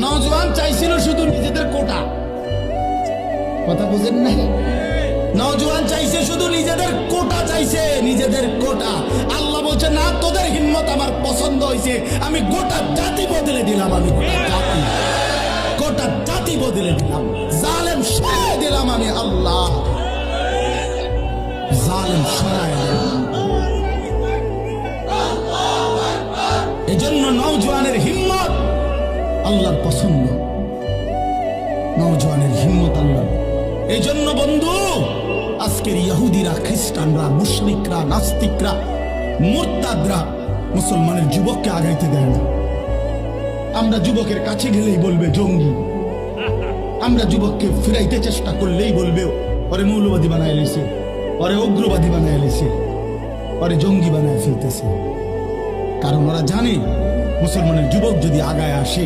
নওজোয়ান চাইছিল শুধু নিজেদের কোটা। কথা বুঝেন না? নওজোয়ান চাইছে শুধু নিজেদের কোটা, চাইছে নিজেদের কোটা। আল্লাহ বলছে না, তোদের হিম্মত আমার পছন্দ হয়েছে, আমি গোটা জাতি বদলে দিলাম। আমি গোটা জাতি বদলে দিলাম, জালেম সরাই দিলাম। আমি আল্লাহ জালেম সরাই দিলাম। এজন্য নওজোয়ানের হিম্মত আল্লাহর পছন্দ, নওজোয়ানের হিম্মত আল্লাহ। এই জন্য বন্ধু, আজকের ইহুদিরা, খ্রিস্টানরা, মুশরিকরা, নাস্তিকরা, মুরতাদরা মুসলমানের যুবককে আগাইতে দেয় না। আমরা যুবকের কাছে গেলেই বলবে জঙ্গি, আমরা যুবককে ফিরাইতে চেষ্টা করলেই বলবে ওরে মৌলবাদী বানায় লেছে, ওরে উগ্রবাদী বানায় লেছে, ওরে জঙ্গি বানায় ফেলতেছে। কারণ ওরা জানে মুসলমানের যুবক যদি আগায় আসে